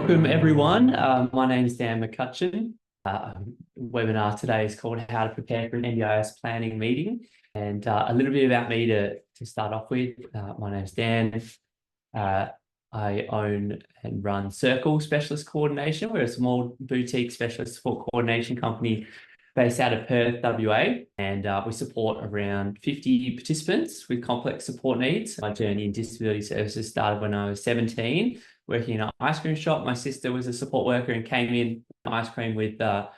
Welcome everyone. My name is Dan McCutcheon. Webinar today is called How to Prepare for an NDIS Planning Meeting. And a little bit about me to start off with. My name is Dan. I own and run Circle Specialist Coordination. We're a small boutique specialist support coordination company based out of Perth, WA, and we support around 50 participants with complex support needs. My journey in disability services started when I was 17, working in an ice cream shop. My sister was a support worker and came in ice cream with a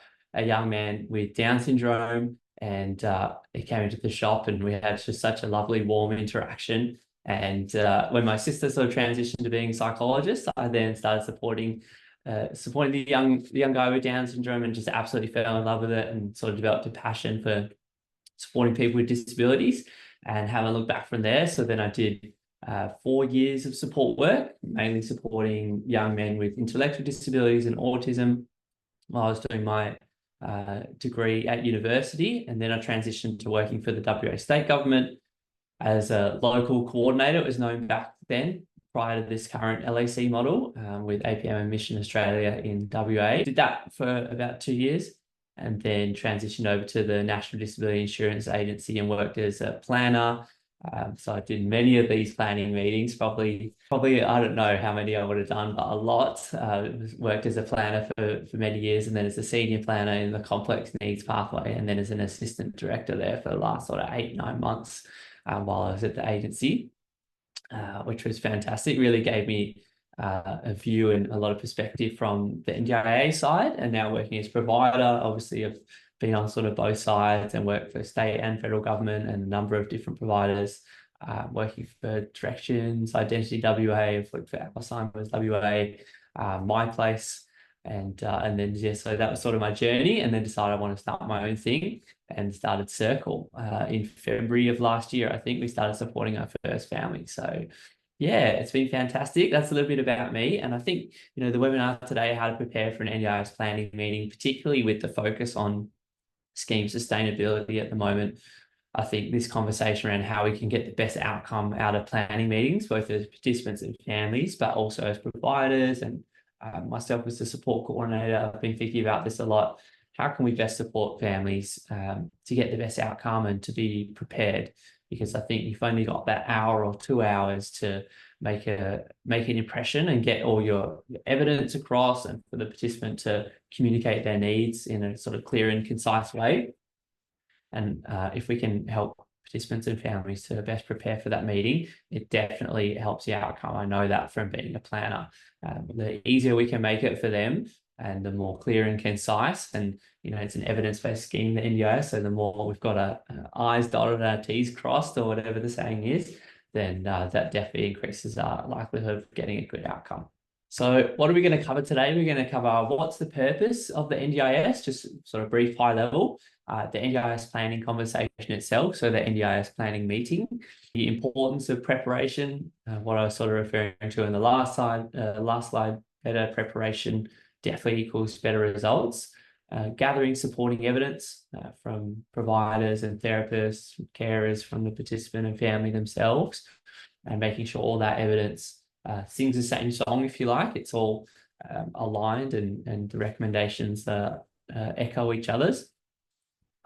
young man with Down syndrome, and he came into the shop and we had just such a lovely, warm interaction. And when my sister sort of transitioned to being a psychologist, I then started supporting the young guy with Down syndrome, and just absolutely fell in love with it and sort of developed a passion for supporting people with disabilities and haven't looked back from there. So then I did 4 years of support work, mainly supporting young men with intellectual disabilities and autism while I was doing my degree at university. And then I transitioned to working for the WA state government as a local coordinator. It was known back then, prior to this current LAC model, with APM and Mission Australia in WA. Did that for about 2 years and then transitioned over to the National Disability Insurance Agency and worked as a planner. So I did many of these planning meetings, probably I don't know how many I would have done, but a lot. Worked as a planner for many years, and then as a senior planner in the complex needs pathway, and then as an assistant director there for the last sort of 8-9 months while I was at the agency. Which was fantastic. Really gave me a view and a lot of perspective from the NDIA side, and now working as provider. Obviously, I've been on sort of both sides and worked for state and federal government and a number of different providers, working for Directions, Identity WA, I've worked for Alzheimer's WA, My Place, and then so that was sort of my journey, and then decided I want to start my own thing and started Circle in February of last year. I think we started supporting our first family. So yeah, it's been fantastic. That's a little bit about me. And I think, the webinar today, how to prepare for an NDIS planning meeting, particularly with the focus on scheme sustainability at the moment. I think this conversation around how we can get the best outcome out of planning meetings, both as participants and families, but also as providers, and myself as the support coordinator, I've been thinking about this a lot. How can we best support families to get the best outcome and to be prepared? Because I think you've only got that hour or 2 hours to make an impression and get all your evidence across, and for the participant to communicate their needs in a sort of clear and concise way. And if we can help participants and families to best prepare for that meeting, it definitely helps the outcome. I know that from being a planner. The easier we can make it for them, and the more clear and concise, and it's an evidence-based scheme, the NDIS, so the more we've got our I's dotted and our T's crossed, or whatever the saying is, then that definitely increases our likelihood of getting a good outcome. So what are we going to cover today? We're going to cover what's the purpose of the NDIS, just sort of brief high level, the NDIS planning conversation itself, so the NDIS planning meeting, the importance of preparation, what I was sort of referring to in the last slide, better preparation definitely equals better results. Gathering supporting evidence from providers and therapists, carers, from the participant and family themselves, and making sure all that evidence sings the same song, if you like. It's all aligned, and the recommendations echo each other's.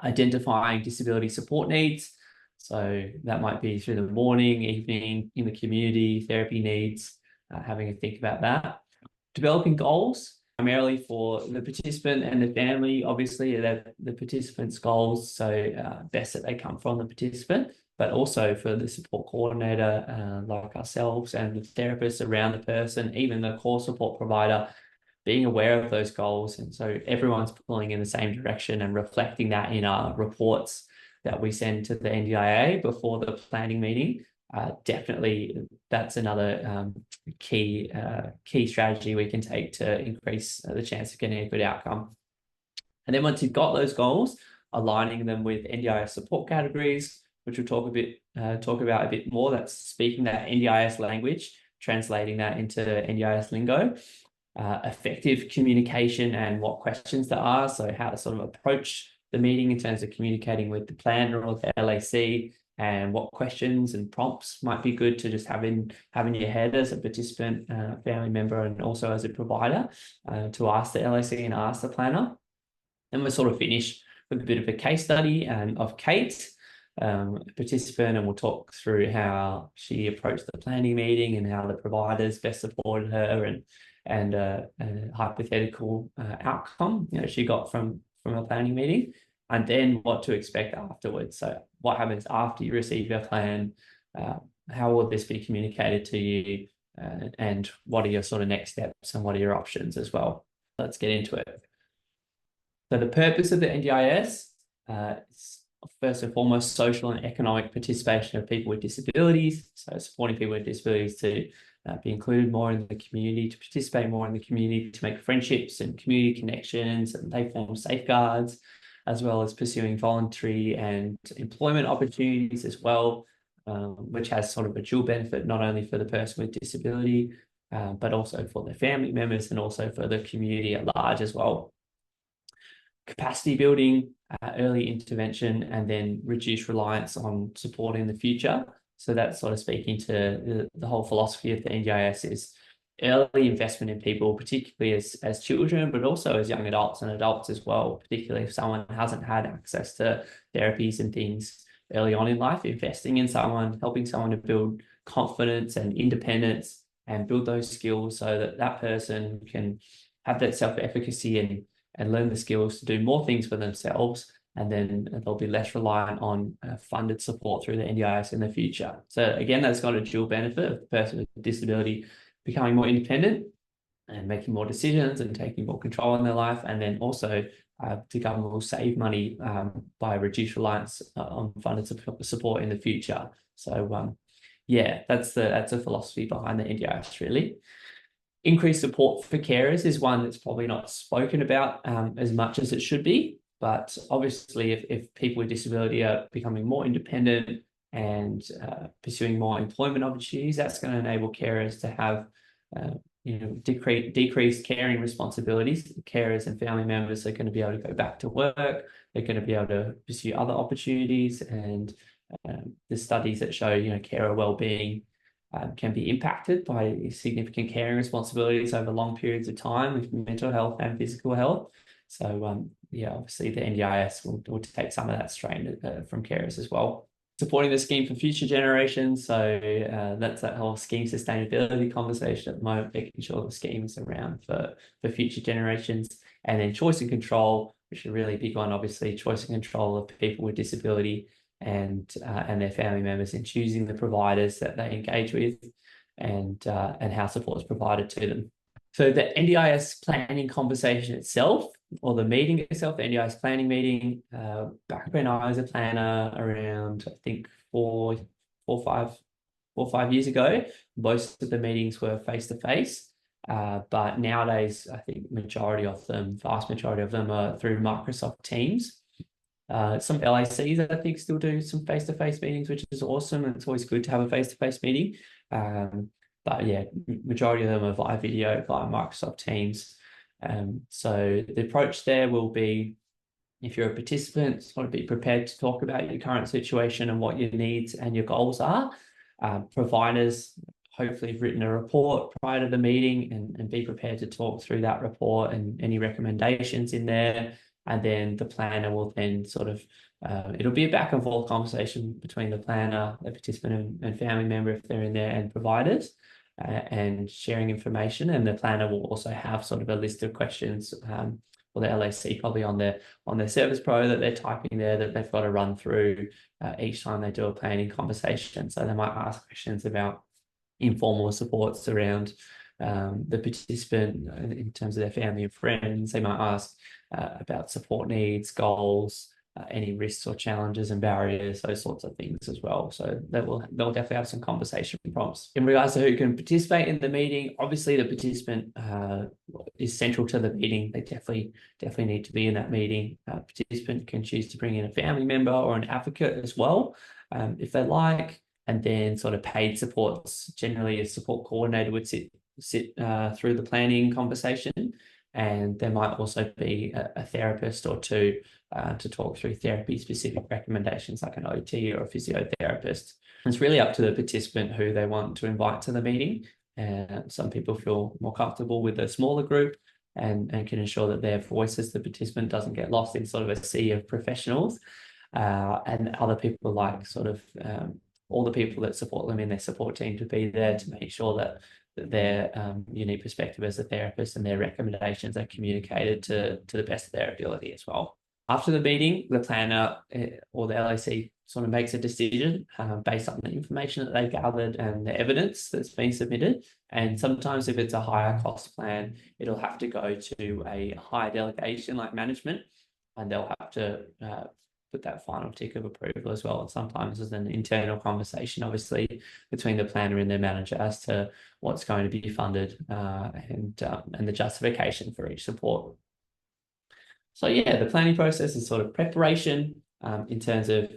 Identifying disability support needs. So that might be through the morning, evening, in the community, therapy needs, having a think about that. Developing goals, primarily for the participant and the family. Obviously, the participant's goals, so best that they come from the participant, but also for the support coordinator, like ourselves, and the therapists around the person, even the core support provider, being aware of those goals. And so everyone's pulling in the same direction and reflecting that in our reports that we send to the NDIA before the planning meeting. Definitely, that's another key strategy we can take to increase the chance of getting a good outcome. And then once you've got those goals, aligning them with NDIS support categories, which we'll talk about a bit more. That's speaking that NDIS language, translating that into NDIS lingo. Effective communication and what questions to ask, so how to sort of approach the meeting in terms of communicating with the planner or the LAC, and what questions and prompts might be good to just have in your head as a participant, family member, and also as a provider, to ask the LAC and ask the planner. And we'll sort of finish with a bit of a case study of Kate, a participant, and we'll talk through how she approached the planning meeting and how the providers best supported her, and a hypothetical outcome she got from a planning meeting, and then what to expect afterwards. So what happens after you receive your plan? How will this be communicated to you? And what are your sort of next steps, and what are your options as well? Let's get into it. So the purpose of the NDIS is first and foremost social and economic participation of people with disabilities. So supporting people with disabilities to be included more in the community, to participate more in the community, to make friendships and community connections, and they form safeguards, as well as pursuing voluntary and employment opportunities as well, which has sort of a dual benefit, not only for the person with disability, but also for their family members and also for the community at large as well. Capacity building, early intervention, and then reduce reliance on support in the future. So that's sort of speaking to the whole philosophy of the NDIS is early investment in people, particularly as children, but also as young adults and adults as well, particularly if someone hasn't had access to therapies and things early on in life, investing in someone, helping someone to build confidence and independence and build those skills so that that person can have that self-efficacy and learn the skills to do more things for themselves, and then they'll be less reliant on funded support through the NDIS in the future. So again, that's got a dual benefit of the person with disability becoming more independent and making more decisions and taking more control in their life, and then also the government will save money by reduced reliance on funded support in the future. So yeah, that's a philosophy behind the NDIS really. Increased support for carers is one that's probably not spoken about as much as it should be. But obviously, if people with disability are becoming more independent and pursuing more employment opportunities, that's going to enable carers to have decreased caring responsibilities. Carers and family members are going to be able to go back to work. They're going to be able to pursue other opportunities, and the studies that show carer well-being can be impacted by significant caring responsibilities over long periods of time with mental health and physical health. So yeah, obviously the NDIS will take some of that strain from carers as well. Supporting the scheme for future generations. So that's that whole scheme sustainability conversation at the moment, making sure the scheme is around for future generations. And then choice and control, which is a really big one, obviously, choice and control of people with disability and their family members in choosing the providers that they engage with, and how support is provided to them. So the NDIS planning conversation itself, or the meeting itself, the NDIS planning meeting, back when I was a planner around, I think 4 or 5 years ago, most of the meetings were face-to-face. But nowadays, I think vast majority of them are through Microsoft Teams. Some LACs, I think, still do some face-to-face meetings, which is awesome, and it's always good to have a face-to-face meeting. But yeah, majority of them are via video, via Microsoft Teams. So the approach there will be, if you're a participant, you want to be prepared to talk about your current situation and what your needs and your goals are. Providers hopefully have written a report prior to the meeting and be prepared to talk through that report and any recommendations in there. And then the planner will then sort of, it'll be a back and forth conversation between the planner, the participant and family member if they're in there, and providers, and sharing information. And the planner will also have sort of a list of questions, or the LAC probably on their Service Pro that they're typing there, that they've got to run through each time they do a planning conversation. So they might ask questions about informal supports around the participant in terms of their family and friends. They might ask about support needs, goals, any risks or challenges and barriers, those sorts of things as well. So they'll definitely have some conversation prompts. In regards to who can participate in the meeting, obviously the participant is central to the meeting. They definitely need to be in that meeting. Participant can choose to bring in a family member or an advocate as well, if they like. And then sort of paid supports, generally a support coordinator would sit through the planning conversation, and there might also be a therapist or two to talk through therapy-specific recommendations like an OT or a physiotherapist. It's really up to the participant who they want to invite to the meeting. And some people feel more comfortable with a smaller group and can ensure that their voice as the participant doesn't get lost in sort of a sea of professionals. And other people like sort of all the people that support them in their support team to be there to make sure that their unique perspective as a therapist and their recommendations are communicated to the best of their ability as well. After the meeting, the planner or the LAC sort of makes a decision based on the information that they've gathered and the evidence that's been submitted. And sometimes if it's a higher cost plan, it'll have to go to a higher delegation like management, and they'll have to put that final tick of approval as well. And sometimes there's an internal conversation, obviously, between the planner and their manager as to what's going to be funded and the justification for each support. So yeah, the planning process is sort of preparation in terms of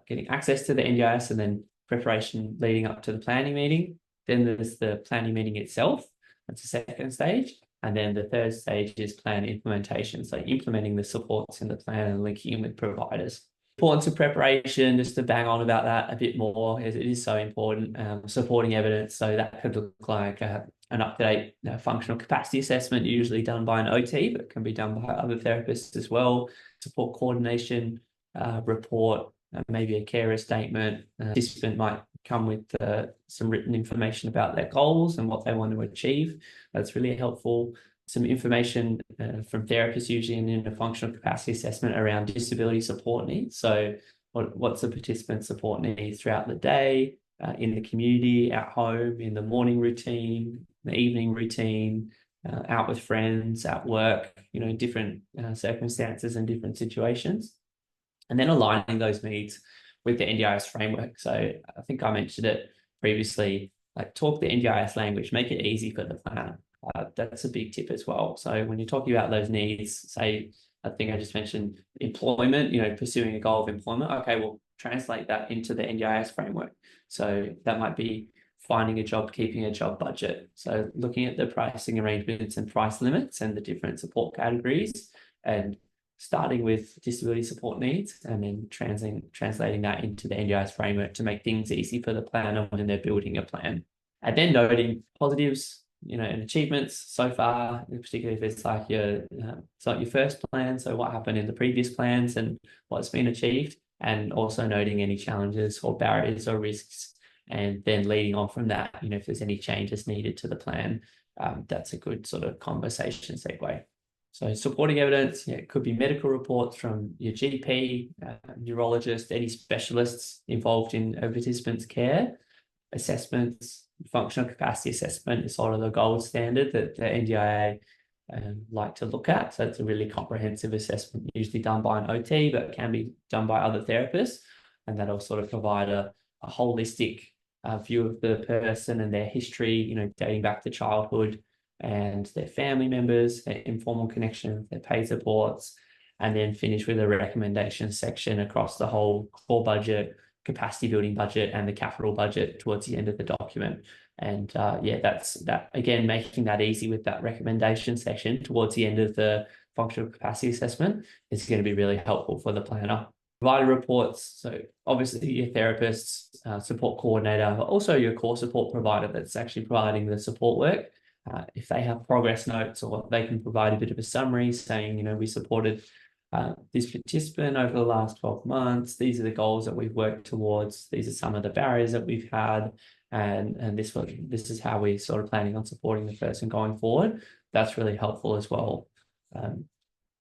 getting access to the NDIS, and then preparation leading up to the planning meeting. Then there's the planning meeting itself. That's the second stage. And then the third stage is plan implementation. So implementing the supports in the plan and linking in with providers. Importance of preparation, just to bang on about that a bit more, as it is so important. Supporting evidence. So that could look like an up-to-date functional capacity assessment, usually done by an OT, but can be done by other therapists as well. Support coordination report, maybe a carer statement. Participant might come with some written information about their goals and what they want to achieve. That's really helpful. Some information from therapists, usually in a functional capacity assessment, around disability support needs. So what's the participant's support needs throughout the day, in the community, at home, in the morning routine, the evening routine, out with friends, at work, different circumstances and different situations. And then aligning those needs with the NDIS framework. So I think I mentioned it previously, like talk the NDIS language, make it easy for the planner. That's a big tip as well. So when you're talking about those needs, say, I think I just mentioned employment, pursuing a goal of employment. Okay, well, translate that into the NDIS framework. So that might be finding a job, keeping a job budget. So looking at the pricing arrangements and price limits and the different support categories, and starting with disability support needs, and then translating that into the NDIS framework to make things easy for the planner when they're building a plan. And then noting positives, and achievements so far, particularly if it's like it's not your first plan. So what happened in the previous plans and what's been achieved, and also noting any challenges or barriers or risks. And then leading on from that, if there's any changes needed to the plan, that's a good sort of conversation segue. So supporting evidence, it could be medical reports from your GP, neurologist, any specialists involved in a participant's care. Assessments, functional capacity assessment is sort of the gold standard that the NDIA like to look at. So it's a really comprehensive assessment, usually done by an OT, but can be done by other therapists. And that'll sort of provide a holistic view of the person and their history, dating back to childhood, and their family members, their informal connections, their paid supports, and then finish with a recommendation section across the whole core budget, capacity building budget, and the capital budget towards the end of the document. And that's that, again, making that easy with that recommendation section towards the end of the functional capacity assessment is going to be really helpful for the planner. Provider reports, so obviously your therapist, support coordinator, but also your core support provider that's actually providing the support work. If they have progress notes, or they can provide a bit of a summary saying, we supported this participant over the last 12 months. These are the goals that we've worked towards. These are some of the barriers that we've had. And this is how we're sort of planning on supporting the person going forward. That's really helpful as well.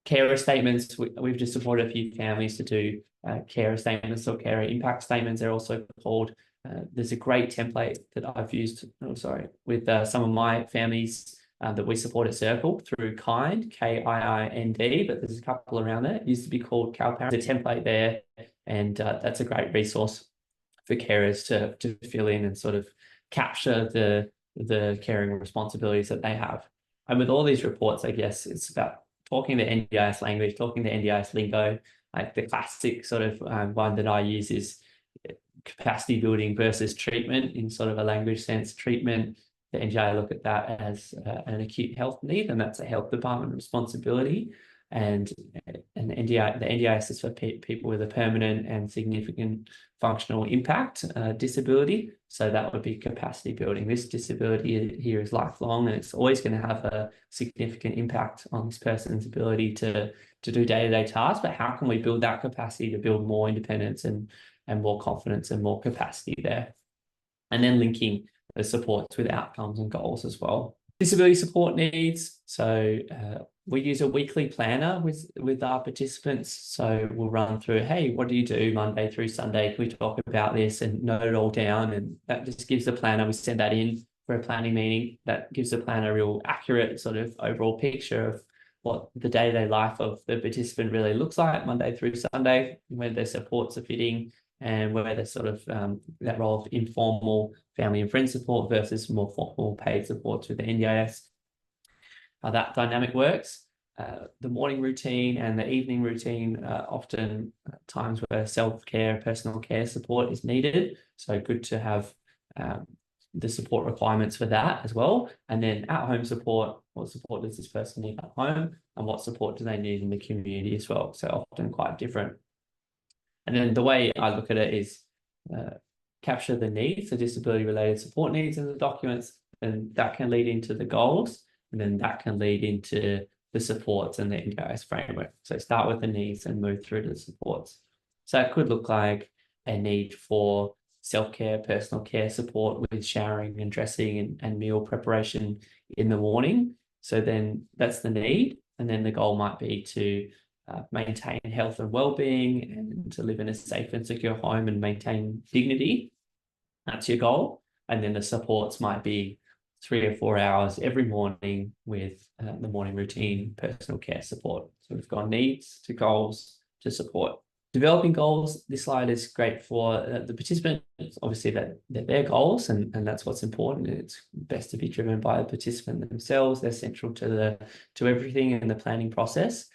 Carer statements, we've just supported a few families to do carer statements, or carer impact statements, they're also called. There's a great template that I've used, with some of my families that we support at Circle through Kind, KIIND, but there's a couple around there. It used to be called CalParent. There's a template there, and that's a great resource for carers to fill in and sort of capture the caring responsibilities that they have. And with all these reports, I guess it's about talking the NDIS language, talking the NDIS lingo. Like the classic sort of one that I use is capacity building versus treatment in sort of a language sense. Treatment, the NDIA look at that as an acute health need, and that's a health department responsibility. and the NDIS is for people with a permanent and significant functional impact disability. So that would be capacity building. This disability here is lifelong, and it's always going to have a significant impact on this person's ability to do day-to-day tasks. But how can we build that capacity to build more independence and more confidence and more capacity there? And then linking the supports with outcomes and goals as well. Disability support needs. So we use a weekly planner with our participants. So we'll run through, hey, what do you do Monday through Sunday? Can we talk about this and note it all down? And that just gives the planner, we send that in for a planning meeting. That gives the planner a real accurate sort of overall picture of what the day-to-day life of the participant really looks like Monday through Sunday, where their supports are fitting, and where there's sort of that role of informal family and friend support versus more formal paid supports with the NDIS. How that dynamic works. The morning routine and the evening routine are often times where self-care, personal care support is needed. So good to have the support requirements for that as well. And then at-home support, what support does this person need at home, and what support do they need in the community as well? So often quite different. And then the way I look at it is capture the needs, the disability-related support needs in the documents, and that can lead into the goals, and then that can lead into the supports and the NDIS framework. So start with the needs and move through to the supports. So it could look like a need for self-care, personal care support with showering and dressing and meal preparation in the morning. So then that's the need. And then the goal might be to maintain health and well-being and to live in a safe and secure home and maintain dignity. That's your goal. And then the supports might be 3 or 4 hours every morning with the morning routine, personal care support. So we've gone needs to goals to support. Developing goals, this slide is great for the participant. Obviously, that they're their goals, and that's what's important. It's best to be driven by the participant themselves. They're central to everything in the planning process.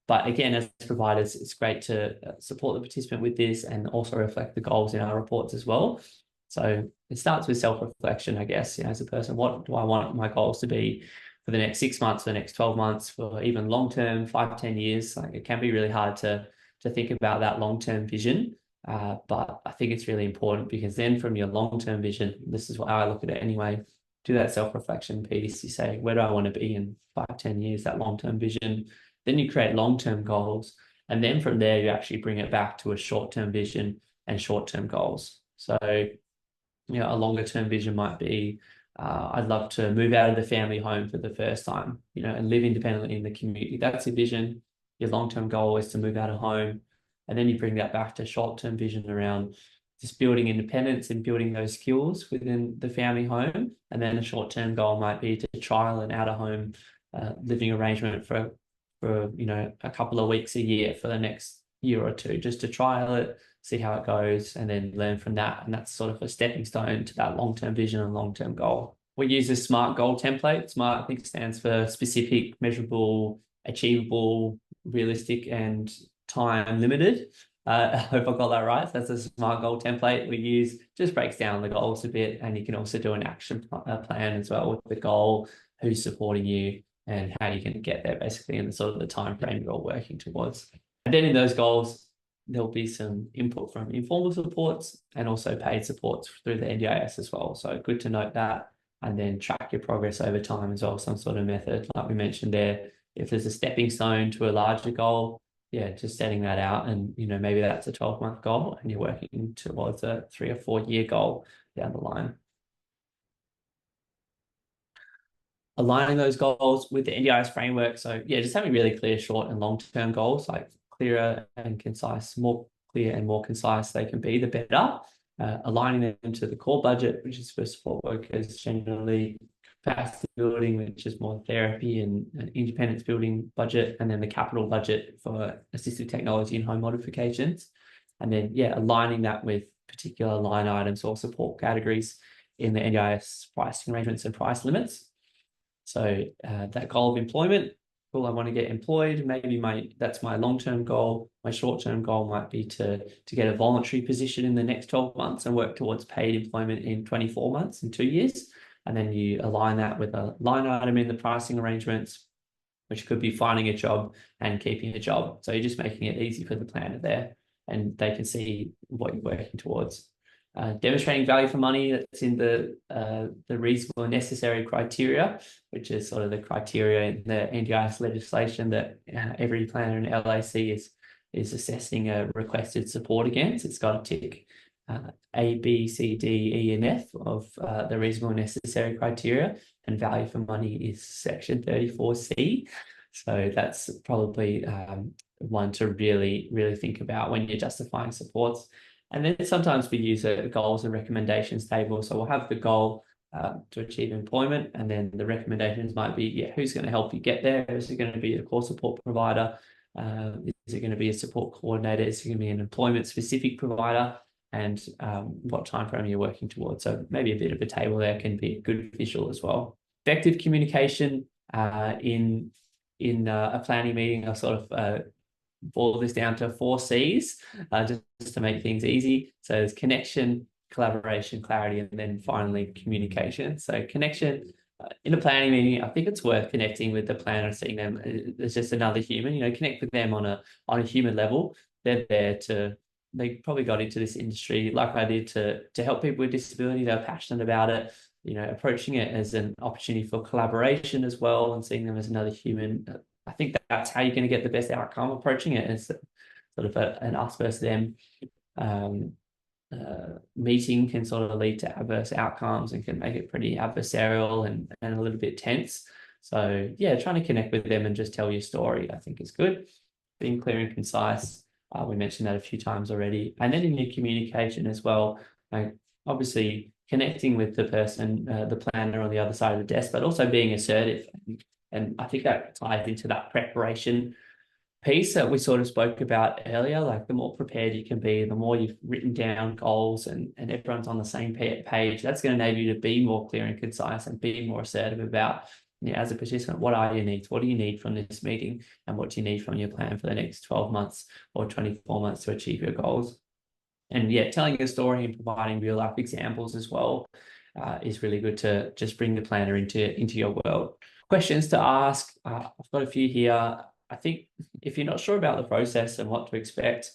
But again, as providers, it's great to support the participant with this and also reflect the goals in our reports as well. So it starts with self-reflection, I guess, as a person. What do I want my goals to be for the next 6 months, for the next 12 months, for even long-term, 5, 10 years? Like, it can be really hard to think about that long-term vision. But I think it's really important, because then from your long-term vision, this is how I look at it anyway, do that self-reflection piece. You say, where do I want to be in 5, 10 years, that long-term vision? Then you create long-term goals. And then from there, you actually bring it back to a short-term vision and short-term goals. So, a longer-term vision might be, I'd love to move out of the family home for the first time, and live independently in the community. That's your vision. Your long-term goal is to move out of home. And then you bring that back to short-term vision around just building independence and building those skills within the family home. And then a short-term goal might be to trial an out-of-home living arrangement for a couple of weeks a year for the next year or two, just to trial it, see how it goes, and then learn from that. And that's sort of a stepping stone to that long-term vision and long-term goal. We use this SMART goal template. SMART, I think, stands for specific, measurable, achievable, realistic, and time limited. I hope I got that right. So that's a SMART goal template we use. Just breaks down the goals a bit, and you can also do an action plan as well with the goal, who's supporting you, and how you're going to get there, basically, in the sort of the time frame you're all working towards. And then in those goals, there'll be some input from informal supports and also paid supports through the NDIS as well. So good to note that, and then track your progress over time as well, some sort of method like we mentioned there. If there's a stepping stone to a larger goal, just setting that out, and maybe that's a 12-month goal and you're working towards a 3 or 4 year goal down the line. Aligning those goals with the NDIS framework. So just having really clear short and long-term goals, like clearer and concise, more clear and more concise they can be, the better. Aligning them to the core budget, which is for support workers generally, capacity building, which is more therapy and independence building budget, and then the capital budget for assistive technology and home modifications. And then, aligning that with particular line items or support categories in the NDIS pricing arrangements and price limits. So that goal of employment, cool, I want to get employed. Maybe that's my long-term goal. My short-term goal might be to get a voluntary position in the next 12 months and work towards paid employment in 24 months, in 2 years. And then you align that with a line item in the pricing arrangements. which could be finding a job and keeping a job. So you're just making it easy for the planner there, and they can see what you're working towards. Demonstrating value for money, that's in the reasonable and necessary criteria, which is sort of the criteria in the NDIS legislation that every planner in LAC is assessing a requested support against. It's got to tick A, B, C, D, E, and F of the reasonable and necessary criteria, and value for money is section 34C. So that's probably one to really think about when you're justifying supports. And then sometimes we use a goals and recommendations table. So we'll have the goal to achieve employment, and then the recommendations might be, who's going to help you get there? Is it going to be a core support provider? Is it going to be a support coordinator? Is it going to be an employment specific provider? And what time frame you're working towards. So maybe a bit of a table there can be a good visual as well. Effective communication in a planning meeting. I sort of boil this down to 4 C's just to make things easy. So there's connection, collaboration, clarity, and then finally communication. So connection in a planning meeting, I think it's worth connecting with the planner, seeing them as just another human. Connect with them on a human level. They're there they probably got into this industry like I did to help people with disability. They're passionate about it. Approaching it as an opportunity for collaboration as well, and seeing them as another human. I think that's how you're going to get the best outcome. Approaching it as sort of an us versus them meeting can sort of lead to adverse outcomes and can make it pretty adversarial and a little bit tense. So yeah, trying to connect with them and just tell your story, I think is good. Being clear and concise. We mentioned that a few times already. And then in your communication as well, obviously connecting with the person, the planner on the other side of the desk, but also being assertive. And I think that ties into that preparation piece that we sort of spoke about earlier. Like the more prepared you can be, the more you've written down goals and everyone's on the same page, that's going to enable you to be more clear and concise and be more assertive about, as a participant, what are your needs? What do you need from this meeting? And what do you need from your plan for the next 12 months or 24 months to achieve your goals? And yeah, telling a story and providing real life examples as well is really good to just bring the planner into your world. Questions to ask. I've got a few here. I think if you're not sure about the process and what to expect,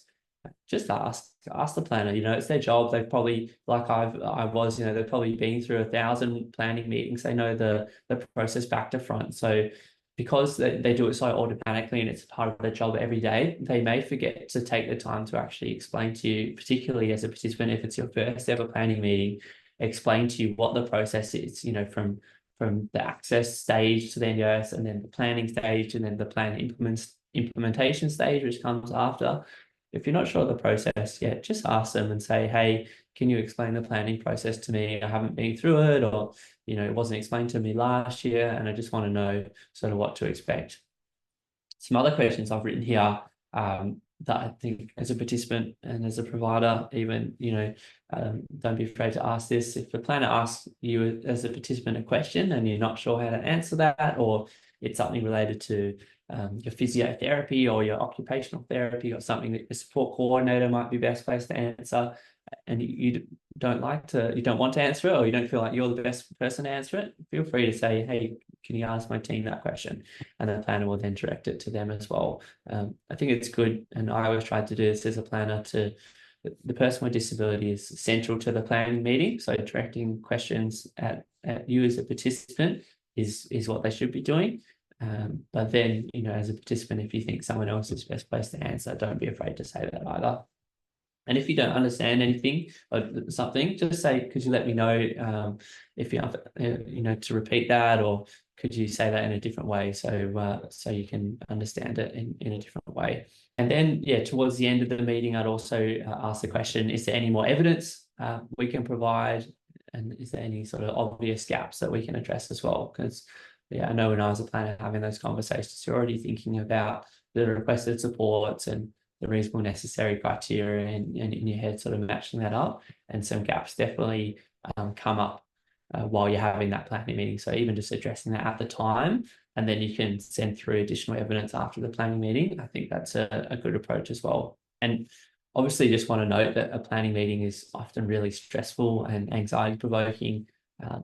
just ask the planner. It's their job. They've probably, like I was, they've probably been through 1,000 planning meetings. They know the process back to front. So because they do it so automatically and it's part of their job every day, they may forget to take the time to actually explain to you, particularly as a participant, if it's your first ever planning meeting, explain to you what the process is, from the access stage to the NDIS, and then the planning stage, and then the plan implementation stage, which comes after. If you're not sure of the process yet, just ask them and say, hey, can you explain the planning process to me? I haven't been through it, or, it wasn't explained to me last year, and I just want to know sort of what to expect. Some other questions I've written here that I think as a participant and as a provider, even, don't be afraid to ask this. If the planner asks you as a participant a question and you're not sure how to answer that, or it's something related to your physiotherapy or your occupational therapy, or something that the support coordinator might be best placed to answer, and you don't want to answer it, or you don't feel like you're the best person to answer it, feel free to say, hey, can you ask my team that question? And the planner will then direct it to them as well. I think it's good, and I always try to do this as a planner, the person with disability is central to the planning meeting. So directing questions at you as a participant is what they should be doing. But then, as a participant, if you think someone else is best placed to answer, don't be afraid to say that either. And if you don't understand anything or something, just say, could you let me know if you have, to repeat that, or could you say that in a different way, so you can understand it in a different way. And then, yeah, towards the end of the meeting, I'd also ask the question, is there any more evidence we can provide? And is there any sort of obvious gaps that we can address as well? Because, yeah, I know when I was a planner having those conversations, you're already thinking about the requested supports and the reasonable necessary criteria, and in your head sort of matching that up. And some gaps definitely come up while you're having that planning meeting. So even just addressing that at the time, and then you can send through additional evidence after the planning meeting. I think that's a good approach as well. And obviously just want to note that a planning meeting is often really stressful and anxiety provoking,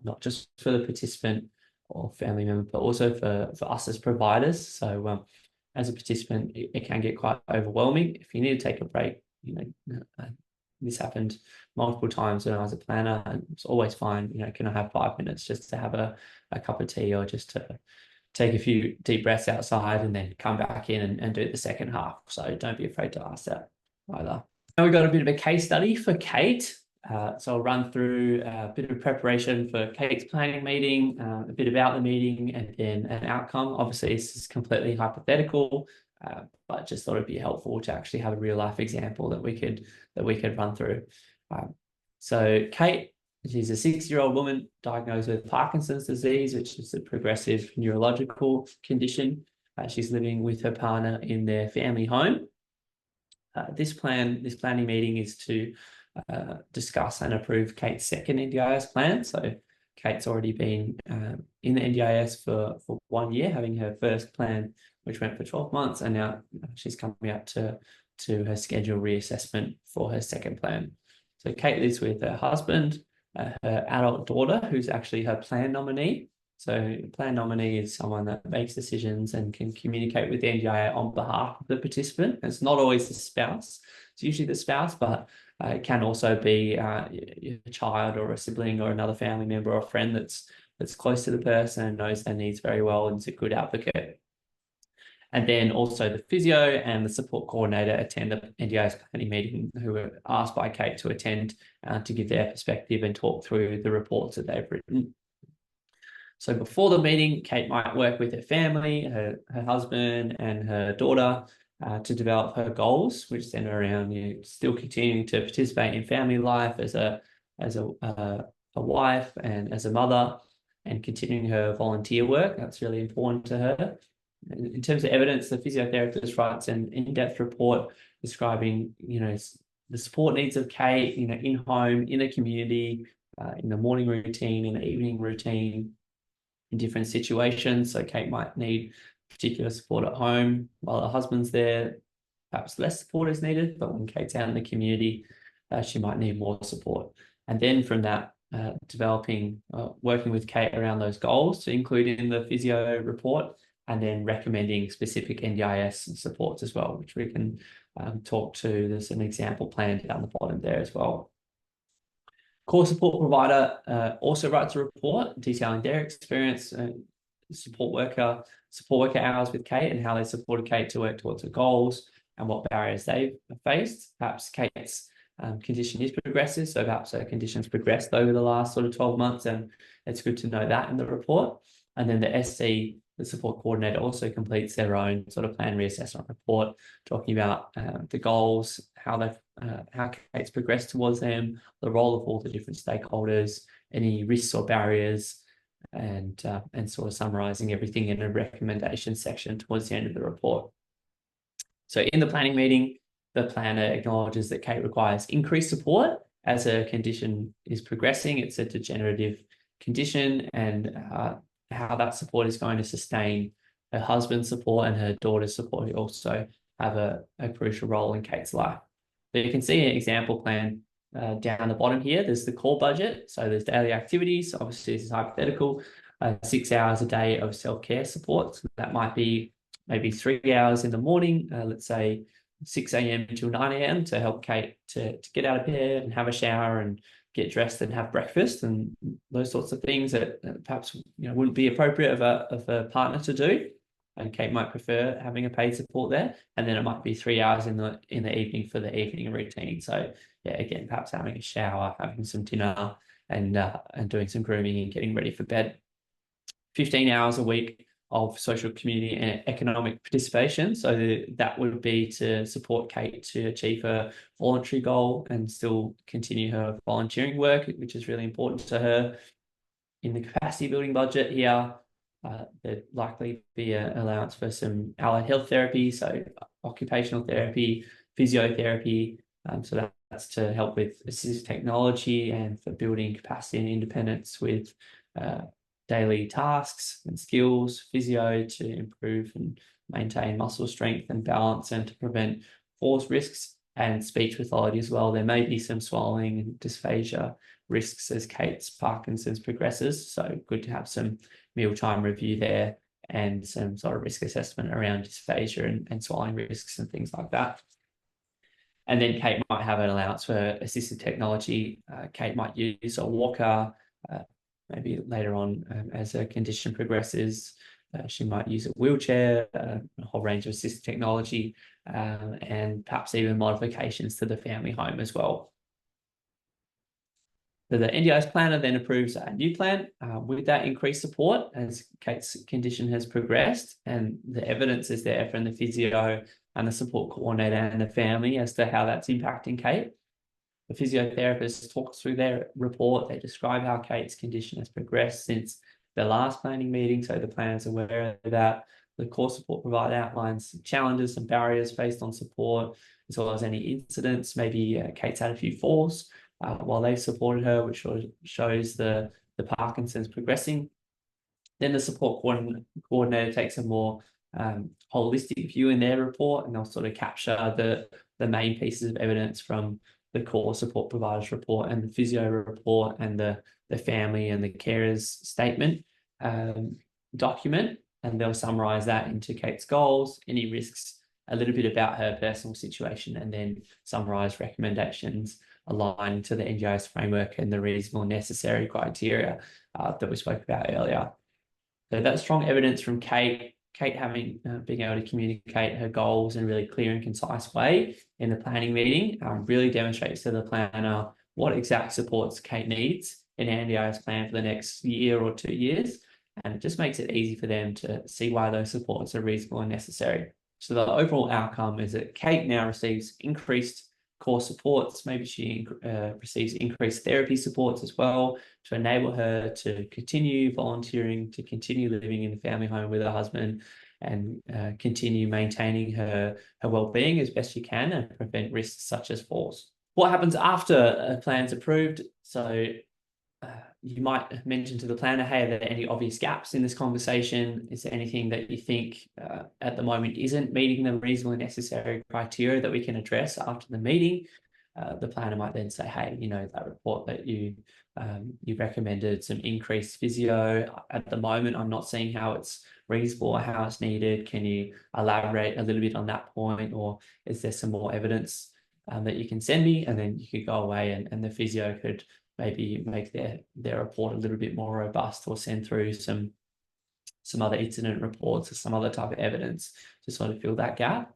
not just for the participant or family member, but also for us as providers. So as a participant, it can get quite overwhelming. If you need to take a break, this happened multiple times when I was a planner, and it's always fine. Can I have 5 minutes just to have a cup of tea, or just to take a few deep breaths outside and then come back in and do the second half. So don't be afraid to ask that either. Now we've got a bit of a case study for Kate. So I'll run through a bit of preparation for Kate's planning meeting, a bit about the meeting, and then an outcome. Obviously, this is completely hypothetical, but just thought it'd be helpful to actually have a real life example that we could run through. So Kate, she's a 60-year-old woman diagnosed with Parkinson's disease, which is a progressive neurological condition. She's living with her partner in their family home. This planning meeting is to discuss and approve Kate's second NDIS plan. So Kate's already been in the NDIS for 1 year, having her first plan, which went for 12 months, and now she's coming up to her scheduled reassessment for her second plan. So Kate lives with her husband, her adult daughter, who's actually her plan nominee. So plan nominee is someone that makes decisions and can communicate with the NDIA on behalf of the participant. It's not always the spouse. It's usually the spouse, but it can also be a child or a sibling or another family member or a friend that's close to the person and knows their needs very well and is a good advocate. And then also the physio and the support coordinator attend the NDIS planning meeting, who were asked by Kate to attend to give their perspective and talk through the reports that they've written. So before the meeting, Kate might work with her family, her husband and her daughter to develop her goals, which center around still continuing to participate in family life as a wife and as a mother, and continuing her volunteer work. That's really important to her. In terms of evidence, the physiotherapist writes an in-depth report describing, the support needs of Kate, in home, in the community, in the morning routine, in the evening routine, in different situations. So Kate might need particular support at home while her husband's there. Perhaps less support is needed, but when Kate's out in the community, she might need more support. And then from that, working with Kate around those goals to include in the physio report, and then recommending specific NDIS supports as well, which we can talk to. There's an example plan down the bottom there as well. Core support provider also writes a report detailing their experience, support worker hours with Kate, and how they supported Kate to work towards her goals and what barriers they've faced. Perhaps Kate's condition is progressive, so perhaps her condition's progressed over the last sort of 12 months, and it's good to know that in the report. And then the SC, the support coordinator, also completes their own sort of plan reassessment report, talking about the goals, how Kate's progressed towards them, the role of all the different stakeholders, any risks or barriers, and sort of summarising everything in a recommendation section towards the end of the report. So in the planning meeting, the planner acknowledges that Kate requires increased support as her condition is progressing. It's a degenerative condition, and how that support is going to sustain her husband's support and her daughter's support, who also have a crucial role in Kate's life. So you can see an example plan down the bottom here. There's the core budget. So there's daily activities. Obviously, this is hypothetical. 6 hours a day of self-care support. So that might be maybe 3 hours in the morning, let's say 6 a.m. until 9 a.m. to help Kate to get out of bed and have a shower and get dressed and have breakfast, and those sorts of things that perhaps wouldn't be appropriate of a partner to do. And Kate might prefer having a paid support there. And then it might be 3 hours in the evening for the evening routine. So yeah, again, perhaps having a shower, having some dinner, and doing some grooming and getting ready for bed. 15 hours a week of social, community and economic participation. So that would be to support Kate to achieve her voluntary goal and still continue her volunteering work, which is really important to her. In the capacity building budget here, there'd likely be an allowance for some allied health therapy, so occupational therapy, physiotherapy. So that's to help with assistive technology and for building capacity and independence with daily tasks and skills, physio to improve and maintain muscle strength and balance and to prevent falls risks, and speech pathology as well. There may be some swallowing and dysphagia risks as Kate's Parkinson's progresses. So good to have some mealtime review there and some sort of risk assessment around dysphagia and swallowing risks and things like that. And then Kate might have an allowance for assistive technology. Kate might use a walker, maybe later on as her condition progresses. She might use a wheelchair, a whole range of assistive technology, and perhaps even modifications to the family home as well. So the NDIS planner then approves a new plan with that increased support as Kate's condition has progressed, and the evidence is there from the physio and the support coordinator and the family as to how that's impacting Kate. The physiotherapist talks through their report. They describe how Kate's condition has progressed since the last planning meeting, so the planner's aware of that. The core support provider outlines challenges and barriers faced on support, as well as any incidents. Maybe Kate's had a few falls while they supported her, which shows the Parkinson's progressing. Then the support coordinator takes a more holistic view in their report, and they'll sort of capture the main pieces of evidence from the core support providers report and the physio report and the family and the carers statement document, and they'll summarize that into Kate's goals, any risks, a little bit about her personal situation, and then summarize recommendations aligned to the NDIS framework and the reasonable and necessary criteria that we spoke about earlier. So that's strong evidence from Kate having being able to communicate her goals in a really clear and concise way in the planning meeting really demonstrates to the planner what exact supports Kate needs in an NDIS plan for the next year or 2 years, and it just makes it easy for them to see why those supports are reasonable and necessary. So the overall outcome is that Kate now receives increased core supports. Maybe she receives increased therapy supports as well to enable her to continue volunteering, to continue living in the family home with her husband, and continue maintaining her well-being as best she can and prevent risks such as falls. What happens after a plan's approved? So you might mention to the planner, hey, are there any obvious gaps in this conversation? Is there anything that you think at the moment isn't meeting the reasonable and necessary criteria that we can address after the meeting? The planner might then say, hey, that report that you recommended some increased physio. At the moment, I'm not seeing how it's reasonable or how it's needed. Can you elaborate a little bit on that point? Or is there some more evidence that you can send me? And then you could go away and the physio could maybe make their report a little bit more robust, or send through some other incident reports or some other type of evidence to sort of fill that gap.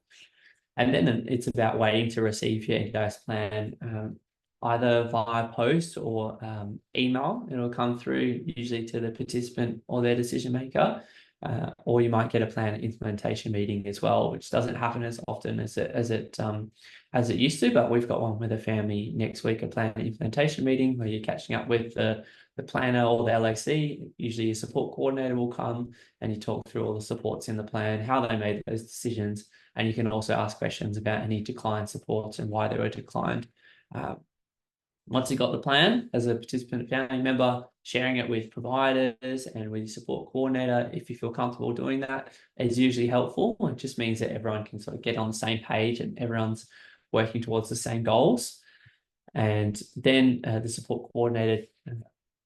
And then it's about waiting to receive your NDIS plan either via post or email. It'll come through usually to the participant or their decision maker, or you might get a plan implementation meeting as well, which doesn't happen as often as it used to. But we've got one with a family next week, a plan implementation meeting where you're catching up with the planner or the LAC. Usually your support coordinator will come and you talk through all the supports in the plan, how they made those decisions, and you can also ask questions about any declined supports and why they were declined. Once you've got the plan as a participant family member, sharing it with providers and with your support coordinator, if you feel comfortable doing that, is usually helpful. It just means that everyone can sort of get on the same page and everyone's working towards the same goals. And then the support coordinator,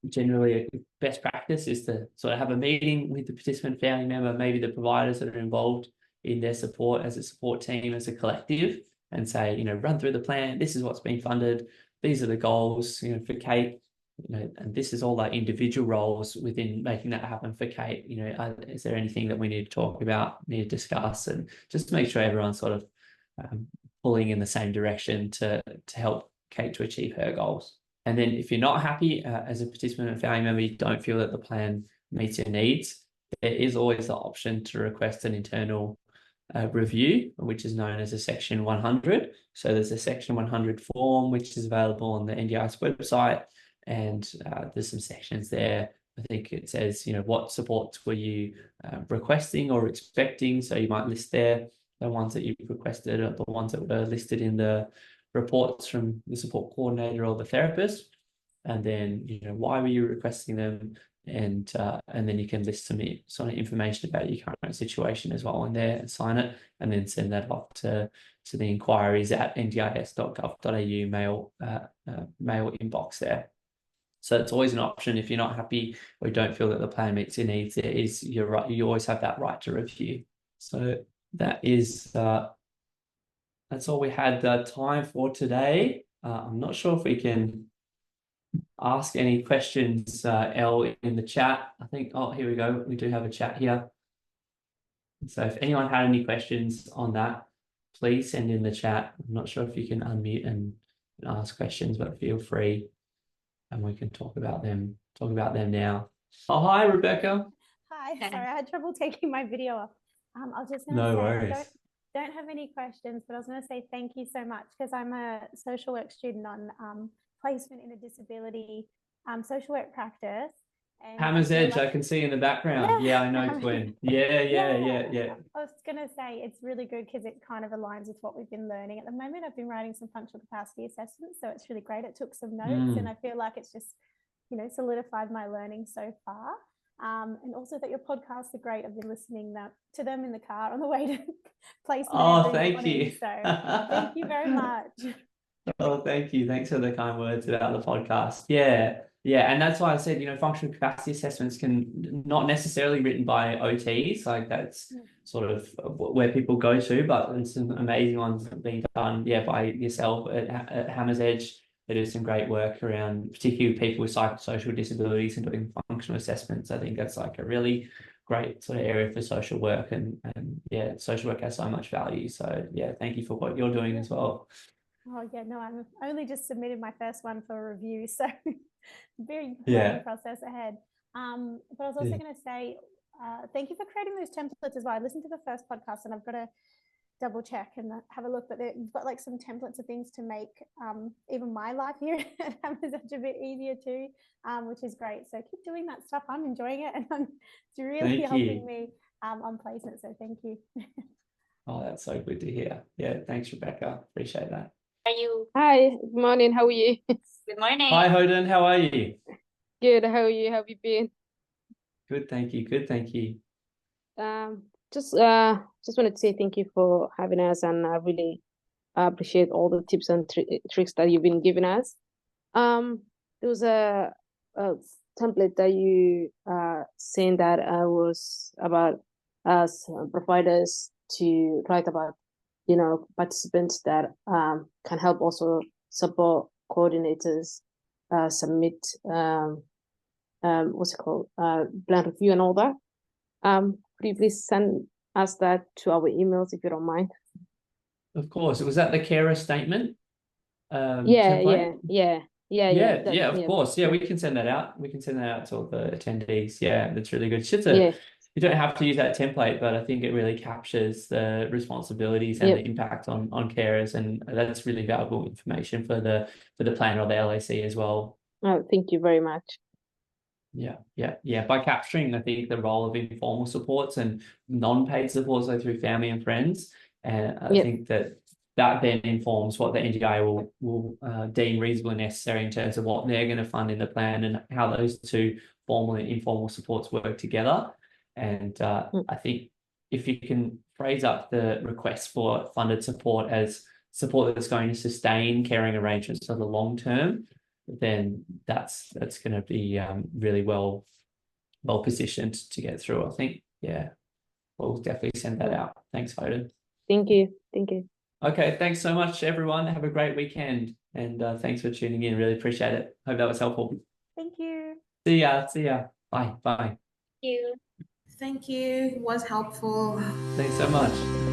generally a best practice is to sort of have a meeting with the participant family member, maybe the providers that are involved in their support as a support team, as a collective, and say, run through the plan. This is what's been funded. These are the goals, for Kate, and this is all like individual roles within making that happen for Kate. Is there anything that we need to talk about, need to discuss, and just to make sure everyone's sort of pulling in the same direction to help Kate to achieve her goals. And then if you're not happy as a participant and family member, you don't feel that the plan meets your needs, there is always the option to request an internal review, which is known as a Section 100. So there's a Section 100 form, which is available on the NDIS website, and there's some sections there. I think it says, what supports were you requesting or expecting? So you might list there the ones that you've requested, or the ones that were listed in the reports from the support coordinator or the therapist, and then why were you requesting them, and then you can list some sort of information about your current situation as well in there, and sign it, and then send that off to the inquiries at ndis.gov.au mail inbox there. So it's always an option if you're not happy or you don't feel that the plan meets your needs. It is you're right. You always have that right to review. So that is that's all we had time for today. I'm not sure if we can ask any questions, Elle, in the chat. I think, oh, here we go. We do have a chat here. So if anyone had any questions on that, please send in the chat. I'm not sure if you can unmute and ask questions, but feel free and we can talk about them now. Oh, hi, Rebecca. Hi, sorry, I had trouble taking my video off. I was just going to No say, worries. I don't have any questions, but I was going to say thank you so much because I'm a social work student on placement in a disability social work practice. And Hammer's Edge, like, I can see in the background. Yeah, I know Twin. Yeah. I was going to say it's really good because it kind of aligns with what we've been learning at the moment. I've been writing some functional capacity assessments, so it's really great. It took some notes and I feel like it's just, solidified my learning so far. And also that your podcasts are great. I've been listening to them in the car on the way to placement. Oh, thank you. So thank you very much. Oh, thank you. Thanks for the kind words about the podcast. Yeah. And that's why I said, functional capacity assessments can not necessarily written by OTs, like that's sort of where people go to, but there's some amazing ones being done, by yourself at Hammer's Edge. They do some great work around, particularly people with psychosocial disabilities and doing functional assessments. I think that's like a really great sort of area for social work, and social work has so much value. So thank you for what you're doing as well. Oh yeah, no, I'm only just submitted my first one for review, so very learning process ahead. But I was also going to say thank you for creating those templates as well. I listened to the first podcast and I've got to double check and have a look, but you've got like some templates of things to make even my life here at Amazon a bit easier too, which is great. So keep doing that stuff. I'm enjoying it and it's really helping me on placement. So thank you. Oh, that's so good to hear. Yeah, thanks, Rebecca. Appreciate that. Are you? Hi, good morning. How are you? Good morning. Hi, Hoden. How are you? Good. How are you? How have you been? Good, thank you. Good, thank you. Just wanted to say thank you for having us, and I really appreciate all the tips and tricks that you've been giving us. There was a template that you saying that was about us providers to write about, participants that can help also support coordinators submit what's it called, plan review and all that. Could you please send us that to our emails if you don't mind? Of course. Was that the carer statement? Template? Yeah. Of course. Yeah, we can send that out. We can send that out to all the attendees. Yeah, that's really good. You don't have to use that template, but I think it really captures the responsibilities and the impact on carers, and that's really valuable information for the plan or the LAC as well. Oh, thank you very much. Yeah. By capturing, I think, the role of informal supports and non-paid supports, like through family and friends, and I think that then informs what the NDI will deem reasonably necessary in terms of what they're going to fund in the plan and how those two formal and informal supports work together. And I think if you can phrase up the request for funded support as support that's going to sustain caring arrangements for the long term, then that's going to be really well positioned to get through. I think, we'll definitely send that out. Thanks, Hoden. Thank you. Okay, thanks so much, everyone. Have a great weekend, and thanks for tuning in. Really appreciate it. Hope that was helpful. Thank you. See ya. Bye. Thank you. Thank you. It was helpful. Thanks so much.